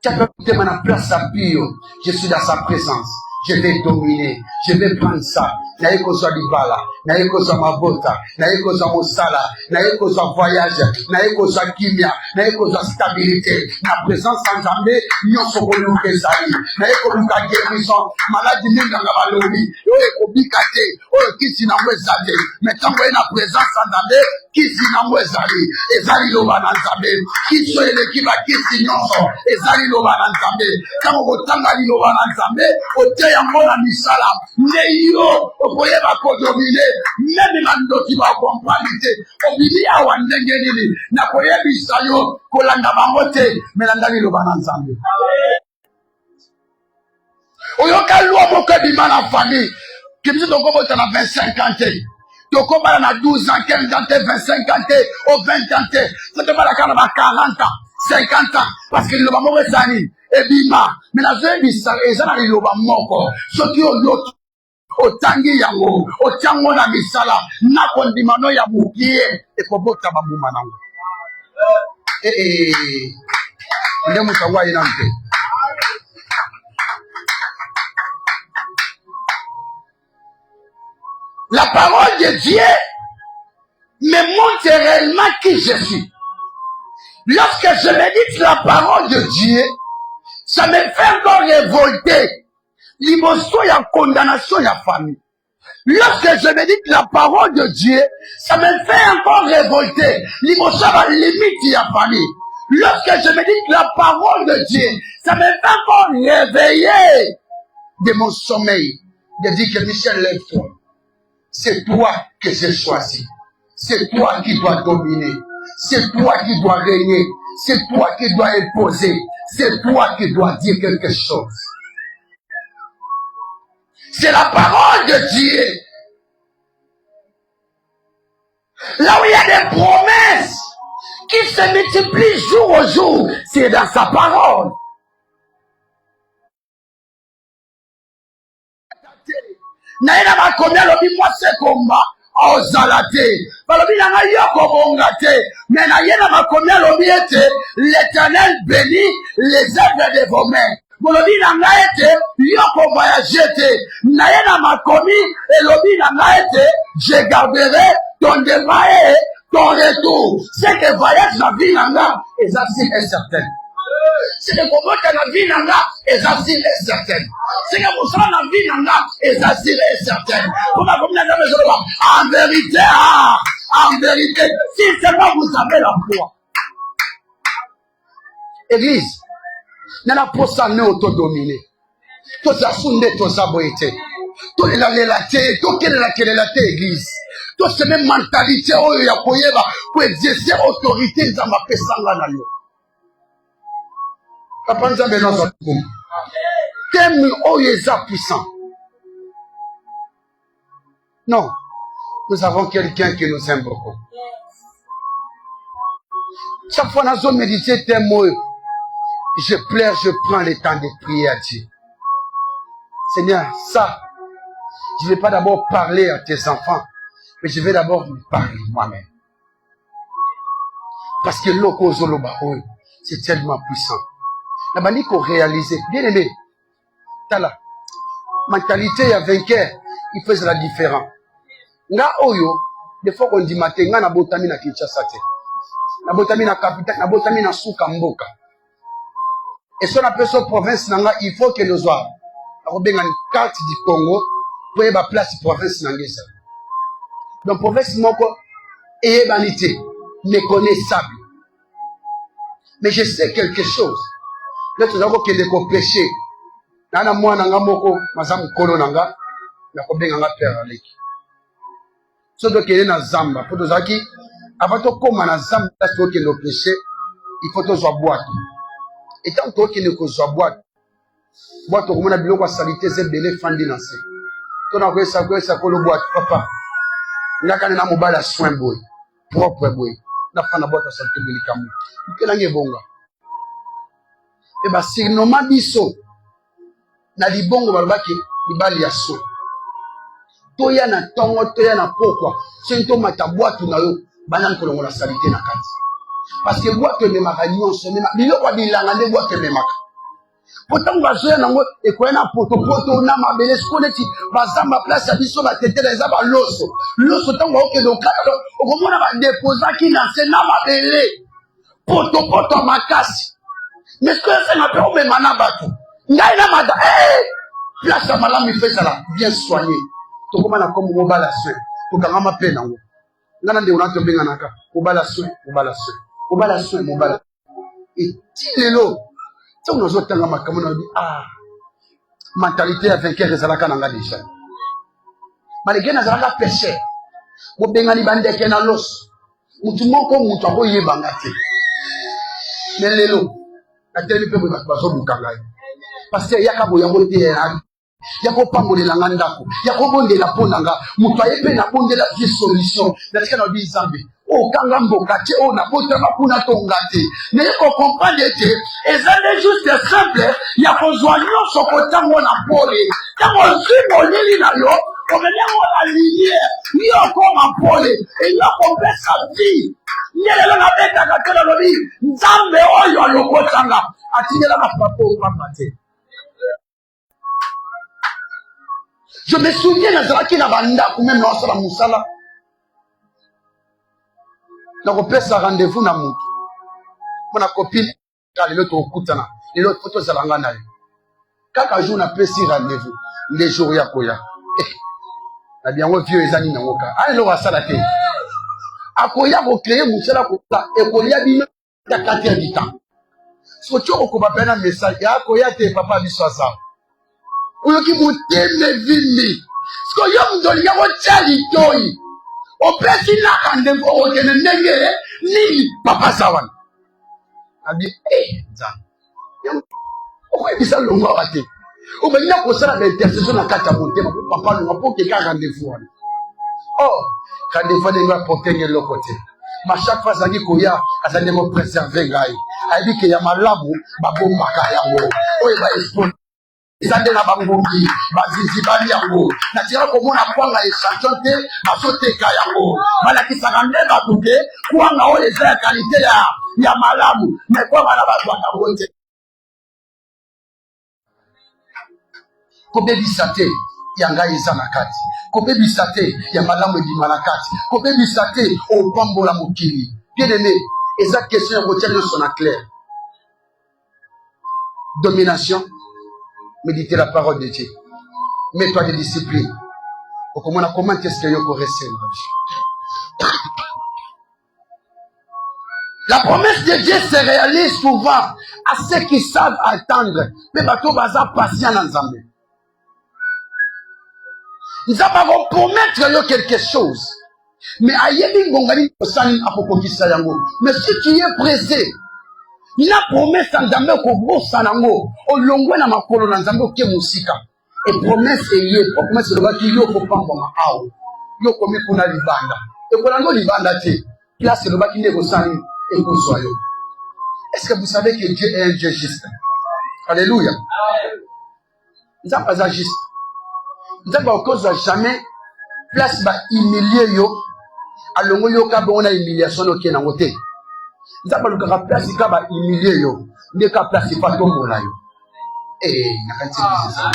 S1: Tu as pu ma place à Pio. Je suis dans sa présence. Je vais dominer. Je vais prendre ça. Naye kozwa libala, naye kozwa mabota, naye kozwa mosala, naye kozwa voyage, naye kozwa kimia, naye kozwa stabilité. Na présence en Zambé, nyonso koluka ezali. Naye koluka guérison, maladie ninga nga balobi. Oyo ekobika te, oyo kisi nango ezali. Mais tango na présence en Zambé, kisi nango ezali. Ezali loba na Nzambe. Kiso eleki ba kisi nyonso, ezali loba na Nzambe. Tango kotanga liloba na Nzambe, ote yango na misala. Neyo okoyeba kodomine meme mandoti ba kompanite obili awa ndenge nini na koyebisa yo kolanda bango te melanda liloba na Nzambe. Oyoka lwa moko ebima na famille kimisi tokobota na 25 ans te tokobala na 12 ans 15 ans te 25 ans te o 20 ans te sotobalaka na ba 40 ans 50 ans parce que liloba moko esani ebima me nazoyebisa eza na liloba moko soki oyoki otangi yango otiango na misala na kondimano ya mukie ekobota bambuma nango nde moto wa ina mpe. La parole de Dieu me montre réellement qui je suis. Lorsque je médite la parole de Dieu, ça me fait encore révolter. L'émotion et la condamnation de la famille. Lorsque je médite la parole de Dieu, ça me fait encore révolter. L'émotion à la limite de la famille. Lorsque je médite la parole de Dieu, ça me fait encore réveiller de mon sommeil. De dire que Michel, lève-toi. C'est toi que j'ai choisi. C'est toi qui dois dominer. C'est toi qui dois régner. C'est toi qui dois imposer. C'est toi qui dois dire quelque chose. C'est la parole de Dieu. Là où il y a des promesses qui se multiplient jour au jour, c'est dans sa parole. Naïna ma combien le moi c'est combat. ozalate. Balobi na ngai yoko bongate. Mais na yena makomia lobiete. L'Éternel bénit les œuvres de vos mains. Bolobi na ngai ete yoko voyagete. Na yena makomi elobi na ngai ete je garderai ton départ et ton retour. C'est que voyage na vie na nga exercice est certain. C'est que comment la vie na nga exercice est certain. C'est que vous savez la vie na nga exercice est certain. Comment en vérité, en vérité, si seulement vous avez la foi. Église, n'a la posa ne autodominé. Tout ça sunde tout ça boité. Tout la lelate, tout quelle la église. Toute cette même mentalité où il y a pour exercer autorité dans ma pesanga na yo. Papa nous a béni dans notre coup. Thème où il est puissant. Non, nous avons quelqu'un qui nous aime beaucoup. Chaque fois dans zone méditer thème où je pleure, je prends le temps de prier à Dieu. Seigneur, ça, je ne vais pas d'abord parler à tes enfants. Mais je vais d'abord me parler moi-même. Parce que l'oko zoloba, c'est tellement puissant. La manière qu'on réalise, bien aimé, t'as la mentalité à vainqueur, il fait la différence. Nga oyo, des fois qu'on dit matin, nga na botami na Kinshasa te. Na botami na capitale, na botami na Suka Mboka. Et si on appelle ça province, il faut que nous soyons. On a une carte du Congo pour y avoir place province nangesa. Donc, province Moko est vanité, méconnaissable. Mais je sais quelque chose. Là, tu as dit que péché. Nana moi nanga moko, mazam kolo nanga, na kobe nanga père aleki. So donc il est na zamba. Pour nous qui, avant de commencer na zamba, tu que le péché, il faut que tu sois boîte. Et tant que tu ne sois boîte, boîte au moins biloko salité c'est belé fandi na se. Tu na quoi ça le boîte papa. Nakane na mobile soin boy propre boy na fana boîte santé belikamu kelange bonga e ba signoma biso na libongo balobaki libali ya so toya na tongo toya na pokwa sento mata boîte na yo bana kolongola salité na kati parce que boîte memaka nyonso mema biloko bilanga nde boîte memaka. Pourtant, on va jouer dans le et qu'on a poto na mabele skoleti bazamba place à biso ba tete les aba loso tant on que donc au comment on va déposer qui na c'est na mabele poto makasi mais ce que c'est na peu même na bato ngai na mada place à malam il fait ça là bien soigné to comment na comme mobala soin to kanga mapena ngo ngana nde on a tombé nganaka mobala soin mobala et tilelo. Si on a autant de mentalité à vainqueur de Zalaka Nanga déjà. Malgré Nazaraka péché, vous bengani bande kena los. Mutumoko mutako yebangate. Mais lelo, la télé peut me bazo bukangai. Parce que yaka boyango te ya. Yako pambo la ngandako. Yako bonde la ponanga. Mutwaye pe na bonde la solution. La tika na bi zambe. O kangambo kate o na bota makuna tongate. Ne ko comprendre que ezale juste simple ya kozwanyo sokotango na pole. Tango zimo lili na yo, omenyango la lumière. Yo ko ma pole et yo ko pesa vie. Nyele na beta katela lobi. Nzambe oyo lokotanga. Atinyela na papo mate. Je me souviens Nazaraki na banda même na sala musala. Donc on peut se rendez-vous na mutu. Mon copine quand l'autre okutana, l'autre photo zalanga na yo. Kaka jour na pesi rendez-vous, les jours ya koya. Na bien on vieux ezani na ngoka. Allez lo wasala te. Akoya ko créer musala ko ta e ko lia bino ya 4 heures du temps. So tu ko ba pena message ya koya te papa biswaza. Oyo ki muteme vini. Sko yo mdoli ya ko chali toyi. Opesi na kande ko okene ndenge ni papa sawan. Abi nzam. Oko ebisa longo ate. O be na ko sala d'intercession na kata motema papa no po ke ka rendez-vous. Oh, rendez-vous nga potenge lokote. Ma chaque fois ça qui koya azande mo préserver ngai. Aibi ke ya malamu babomba ka yango. O ba expose Zande na bangoki, bazizi bali yango. Na tira komona kwanga échantillon te, bazoteka yango. Balakisaka nde bato te, kwanga oyo eza ya qualité ya malamu. Mais kwanga na bato yango te. Kobebisa te ya ngai eza na kati. Kobebisa te ya malamu ebima na kati. Kobebisa te opambola mokili. Bien-aimé, eza question ya kotia nyonso na clair. Domination, méditer la parole de Dieu. Mets-toi des disciplines. Comment est-ce que tu recevoir? La promesse de Dieu se réalise souvent à ceux qui savent attendre. Mais bateau baza patient dans Nzambe. Nous avons promettre quelque chose. Mais ayebi ngongani osani akokokisa yango. Mais si tu es pressé, la promesse Nzambe ko bossa nango, olongwe na makolo na Nzambe ke musika. Et promesse eye, promesse le baki yo ko pamba awo. Yo komi kuna libanda. Et ko nango libanda te. Place le baki ne ko sani et ko soyo. Est-ce que vous savez que Dieu est un Dieu juste? Alléluia. Nzambe est juste. Nzambe okoza jamais place ba humilier yo. Alongo yo ka bona humiliation no ke na ngote. Nzambe lukaka place ka ba humilier yo. Nde ka place pa tombola yo. Nakati ça.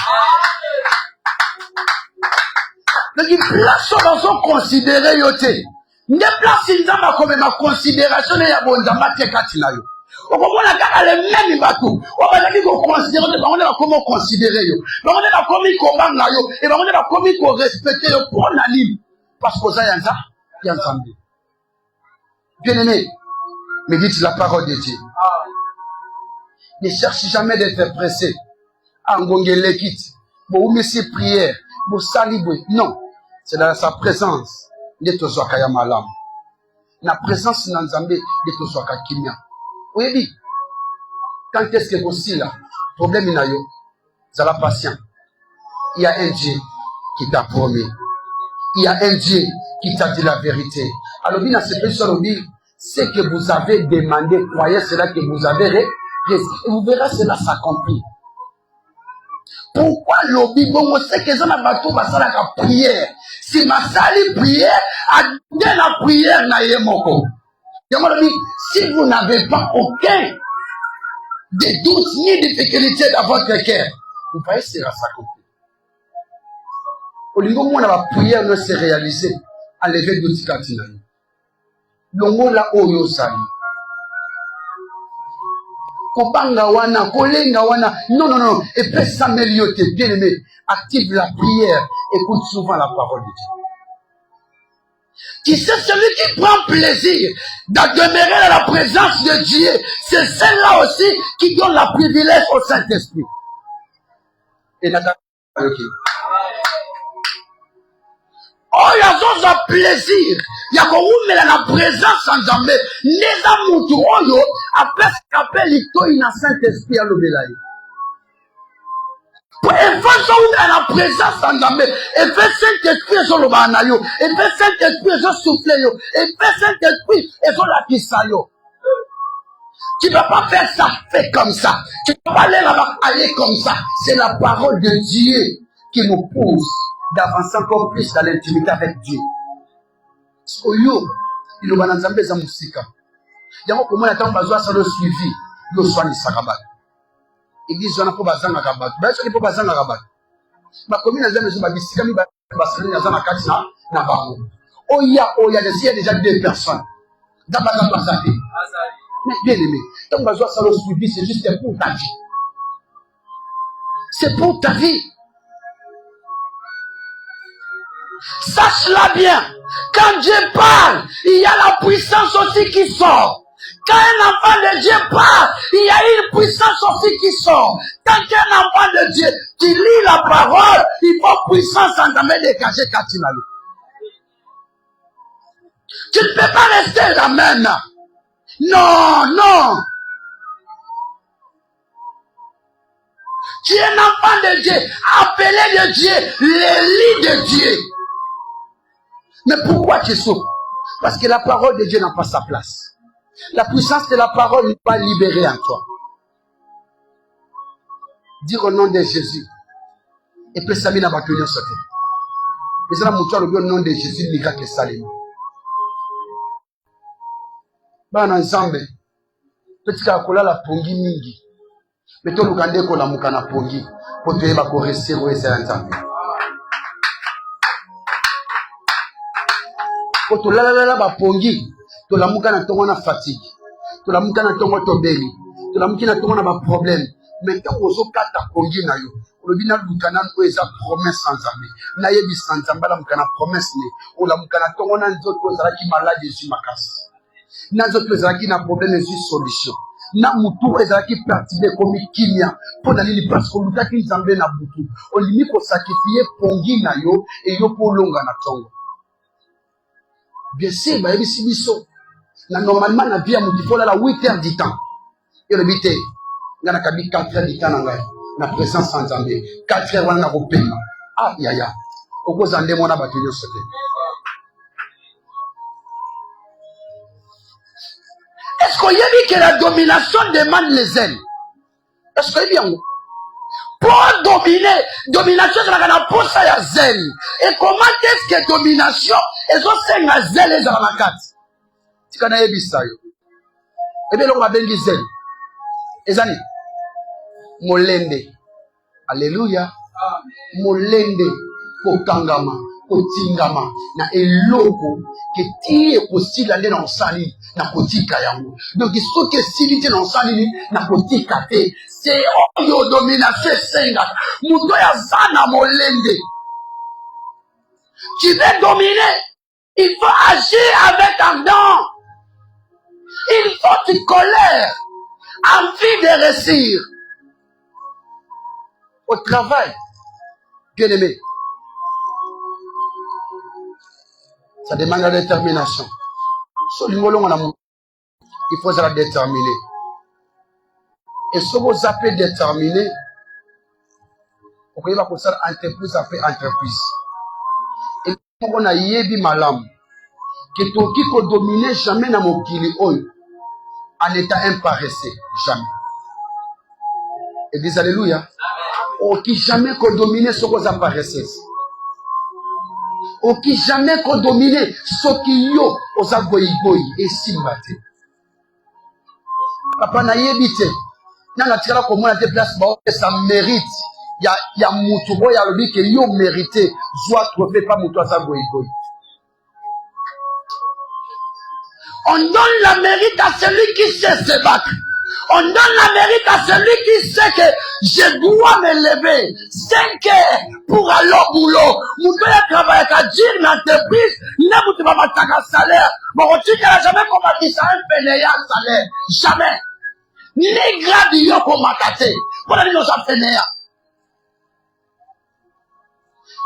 S1: Donc place bazo considérer yo te. Nde place nzamba comme ma considération ya bonzamba te kati na yo. Okomona kaka le même bato. Obazaki ko considérer te bango na comment considérer yo. Bango na komi ko banga yo et bango na komi ko respecter yo pour la libre parce que ça y a ensemble. Bien-aimé, médite la parole de Dieu. Ne cherche jamais d'être pressé. Angongele quitte. Bon, monsieur prière. Bon, salibwe. Non. C'est dans sa présence. De Tozoaka Yamalam. La présence dans Nzambe de Tozoaka Kimia. Oui. Quand est-ce que vous aussi là? Problème inayo. C'est la patience. Il y a un Dieu qui t'a promis. Il y a un Dieu qui t'a dit la vérité. Alors, bien, c'est ce que vous avez demandé, croyez cela que vous avez et vous verrez cela s'accomplir. Pourquoi l'obi bon c'est que ça n'a pas tout passé la prière. Si ma sali prière a donné la prière na yemoko. Si vous n'avez pas aucun de doutes ni difficultés dans votre cœur, vous voyez cela s'accomplir. Au niveau où la prière ne s'est réalisée, enlever d'autres katina. Longo la oyo sali. Kopanga wana, kolenga wana. Non. Et peut s'améliorer, bien aimé. Active la prière. Écoute souvent la parole de Dieu. Tu sais, celui qui prend plaisir de demeurer dans la présence de Dieu, c'est celle-là aussi qui donne la privilège au Saint-Esprit. Et Nathan, ok. Oh, il y a un plaisir. Il y a la présence en Nzambe. Neza mutu oyo après qu'appelle l'ito ina Saint-Esprit à l'obélaï. Pour effacer la présence en Nzambe, et fait Saint-Esprit sur le banayo, et fait Saint-Esprit sur souffler yo, et fait Saint-Esprit sur la kissa yo. Tu ne peux pas faire ça, fais comme ça. Tu ne peux pas aller là-bas, aller comme ça. C'est la parole de Dieu qui nous pousse d'avancer encore plus dans l'intimité avec Dieu. Oyo, il y a un Nzambe za musika. Il y a un moment où on a le suivi, le soin de Sakabat. Ils disent on a pas besoin de Kabat. Ben on n'a pas besoin de Kabat. Ma commune a jamais dit si comme basali na zana katina na bango. Oya il y a déjà 2 personnes. D'abord basali. Mais bien aimé, donc on a le suivi, c'est juste pour ta vie. C'est pour ta vie. Sache-la bien, quand Dieu parle, il y a la puissance aussi qui sort. Quand un enfant de Dieu parle, il y a une puissance aussi qui sort. Quand un enfant de Dieu, tu lis la parole, il faut puissance en jamais dégager Katinalo. Tu ne peux pas rester là même. Non. Tu es un enfant de Dieu, appelé de Dieu, l'élu de Dieu. Mais pourquoi tu souffres? Parce que la parole de Dieu n'a pas sa place. La puissance de la parole n'est pas libérée en toi. Dire au nom de Jésus, Et puis ça n'a pas tenu sauté. Et ça a le nom de Jésus, miracle salut. Bah ensemble, petit kakola la pongi mingi. Mais tout le monde ko la mukana pongi pour te ba ko rester au ensemble. Ko to la ba pongi, to la mukana tongo na fatigue. To la mukana tongo to beli. To la mukina tongo na ba problème. Mais tant ozo kata pongi na yo. Le bina mukana ko eza promesse sans ami. Na yebi sans amba la mukana promesse ni. O la mukana tongo na nzoto za ki malade Jésus makasi. Na nzoto za ki na problème Jésus solution. Na mutu ezalaki perturbé comme kimia pour nalili parce que lutaki nzambe na butu olimi ko sacrifier pongi na yo et yo pour longa na tongo bien sûr ba yebisi biso na normalement na vie ya mutu fola la 8 heures du temps et le bité ngana kabi 4 heures du temps na ngai na présence sans nzambe 4 heures wana na kopema ah yaya okoza ndemo na bato nyonso te. Est-ce qu'il y a dit que la domination demande les ailes? Est-ce qu'il y a dit pour dominer, domination c'est la pousse à zèle. Et comment est-ce que domination est aussi la zèle et la carte? Tu connais bien ça. Et bien on va bien dire zèle. Ezani molende. Alléluia. Molende kokangama. Kotingama na eloko ke tie kosila nde na osali na kotika yango donc soki esili te na osali na kotika te c'est oyo domination esenga moto oyo aza na molende tu veux dominer il faut agir avec ardent il faut une colère envie de réussir au travail bien aimé. Ça demande la détermination. Il faut se la déterminer. Et si vous appelez déterminé, vous pouvez pas ça entreprise après entreprise. Et on a yebi malam que toki ko dominer jamais na mokili oyo en état imparessé jamais. Et dis alléluia. Oki jamais ko dominer ce qu'on a paressé. Oki jamais ko dominer ce qui yo oza goyi et simbate. Papa na yebite. Nanga tikala ko mona te place ba ça mérite. Ya mutu boy ya lobi que yo mérité soit trophée pas mutu oza goyi. On donne la mérite à celui qui sait se battre. On donne la mérite à celui qui sait que je dois me lever 5 heures pour aller au boulot. Mon père travaille à dire une entreprise, n'a pas de salaire. Bon, on dit qu'elle n'a jamais combattu ça, un pénéa salaire. Jamais. Ni grade yo combatté. Voilà, nous avons pénéa.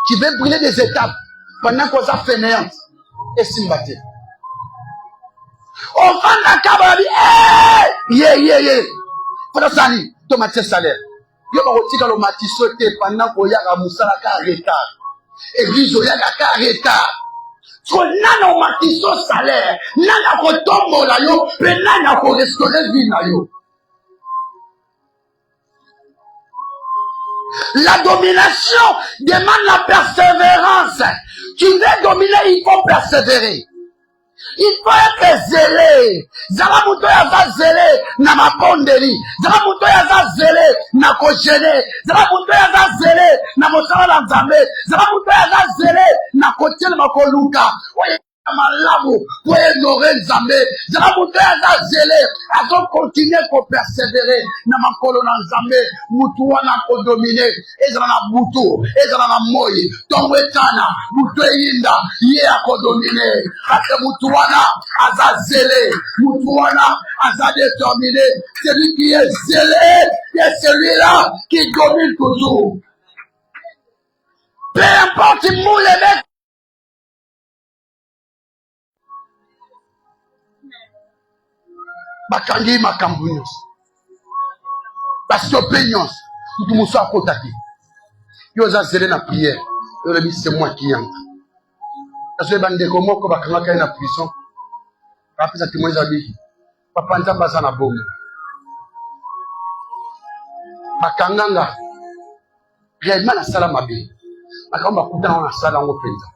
S1: Tu veux brûler des étapes pendant qu'on a pénéa et simbaté. On vend la cabane, Pendant ça, tu as un salaire. Tu as un salaire pendant qu'on y a un moussala retard. Église, il y a un retard. Tu as un salaire. Tu as un tombeau là, tu as un restaurant. La domination demande la persévérance. Tu veux dominer, il faut persévérer. Il faut être zélé. Zala muto ya za zélé na mapondeli. Zala muto ya za zélé na kojene. Zala muto ya za zélé na mosala la nzambe. Zala muto ya za zélé na kotiele makoluka. Oye malamu pour honorer nzambe. Zala muto ya za zélé azo continuer ko persévérer na makolo na nzambe. Mutu wana ko dominer. Ezala na butu, ezala na moyi. Tongwetana, mutu yinda, ye ko dominer. Ate mutu wana aza zélé, mutu wana aza déterminé. Celui qui est zélé, c'est celui-là qui domine toujours. Peu importe où les mecs. Bakangi makambu nyonso. Basope nyonso. Mutu muso akotaki. Yo za zélé na prière. Yo lebi c'est moi qui entre. Parce que bandeko moko bakangaka na prison. Après ça témoigne zabi. Papa nzamba za na bomo. Bakanganga. réellement na sala mabe akamba kutana na sala ngo penza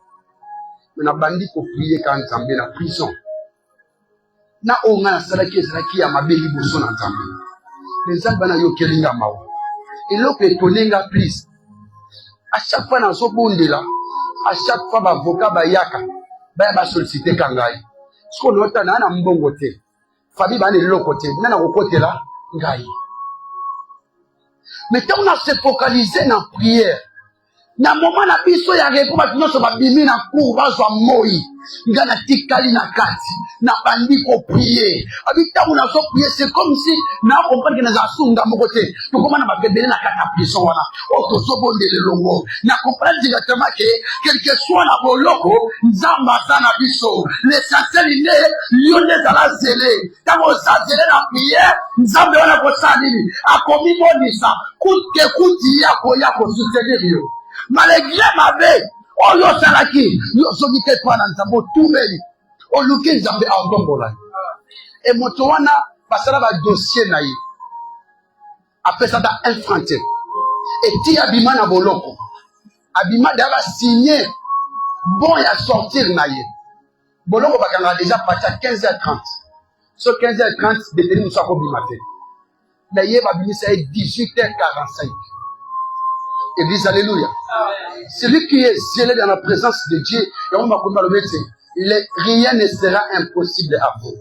S1: mais na bandi ko prier quand Nzambe na prison na onga na sala ki ezalaki ya mabe liboso na Nzambe Nzambe na yo kelinga mawa eloko etonenga please à chaque fois nazo bondela à chaque fois bavocat bayaka baya ba solliciter kangai siko nota na na mbongo te fabi bana eloko te na kokotela ngai mais tant on a se focaliser na prière na moment na biso ya repo ba nyonso babimi na cour bazwa moi ngana tikali na kati na bandi ko prier abita on a so prier c'est comme si na comprendre que na zasunga moko te to koma na babebele na kata prison wana o to so bondele longo na comprendre directement que quel que soit la boloko nzamba sana biso l'essentiel il est yonde za la zele tango za zele na prière nzambe wana ko sanini akomi bonisa kutke kuti yako soutenir yo malgré ma veille, oh yo salaki, yo sogite toi dans Nzambo tumeli, oh luki Nzambe a ndombola. Et motowana basala ba dossier na yi. Après ça da infranté. Et ti abima na boloko. Abima d'aba signé bon ya sortir na yi. Boloko bakanga déjà parti à 15h30. Sur 15h30 détenu nous sako bimate. Na yi ba bimisa 18h45. Église, alléluia. Celui qui est zélé dans la présence de Dieu, rien ne sera impossible à vous.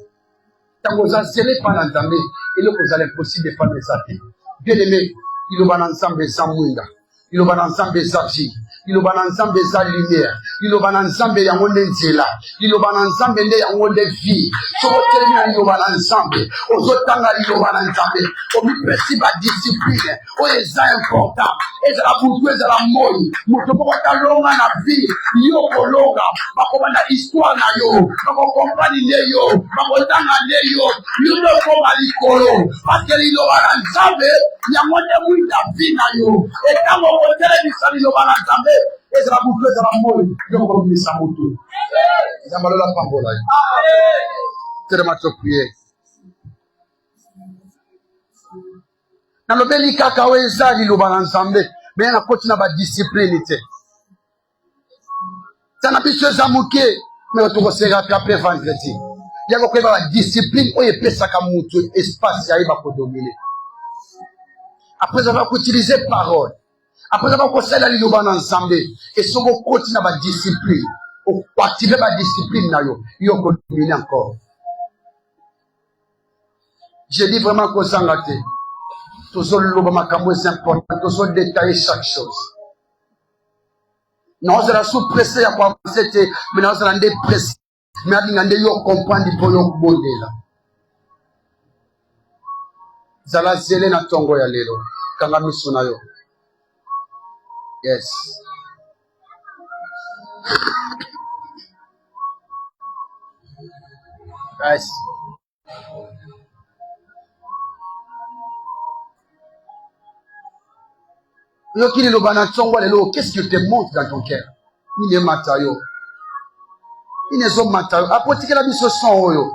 S1: Quand vous êtes zélé par l'entendé, il est impossible de faire des actes. Bien aimé, il va ensemble sans mouinda, il va ensemble sans vie, il va ensemble sans lumière, il va ensemble y a un nzela, il va ensemble y a un vie. So il va ensemble, aux autres il va ensemble, au principe de discipline, au est important. Et c'est la bouche, c'est la molle. Moutoko wata longa na vie, yo kolonga, bakoma na histoire na yo, bako compagnie ne yo, bako tanga ne yo, yo no koma likolo, parce que lilo wana nzambe, nyamonde mwinda vie na yo, et tango kotele bisa lilo wana nzambe, et c'est la bouche, c'est la molle, yo ko bisa mutu. Nzambalo la pambola. C'est de ma prière. Na lobeli kaka weza liloba na Nzambe mais na koti na ba discipline te sana biso zamuke mais to ko sera après vendredi yako ko ba discipline o yepesa ka mutu espace ya iba ko dominer après avoir utiliser parole après avoir ko sala liloba na Nzambe et soko koti na ba discipline o activer ba discipline na yo ko dominer encore je dis vraiment ko sangate toujours le makambo c'est important, toujours détailler chaque chose. Nous allons sous-presser à quoi c'était, mais nous allons dépresser. Mais nous allons comprendre pour nous bonner. Zala zele na tongo ya lelo, kanga misuna yo. Yes. Yes. Qu'est-ce que te montre dans ton cœur? Il est matayo. Il est zo matayo. Apotike la biso son oyo.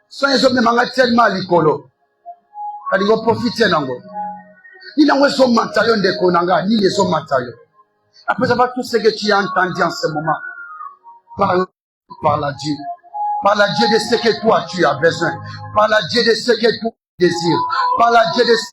S1: Son ezo me manga tellement likolo. Kadi go profiter nango. Ni nango zo matayo ndeko nanga, ni les zo matayo. Après avoir tout ce que tu as entendu en ce moment, parle à Dieu. Parle à Dieu de ce que toi tu as besoin. Parle à Dieu de ce que tu désires. Parle à Dieu de ce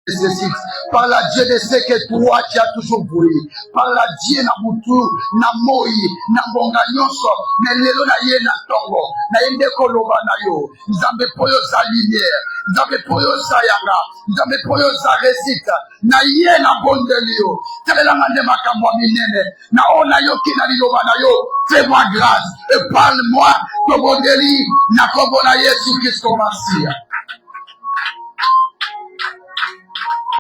S1: nécessite. Parle à Dieu de ce que toi tu as toujours voulu. Parle à Dieu na mutu, na moi, na bonga nyonso, na lelo na ye na tongo, na yende koloba na yo. Nzambe poyo za lumière, nzambe poyo za yanga, nzambe poyo za réussite, na ye na bondelio. Telela ngande makambo minene, na ona yo kina liloba na yo. Fais-moi grâce et parle-moi, to bondeli, na kobo na Yesu Kristo Masia.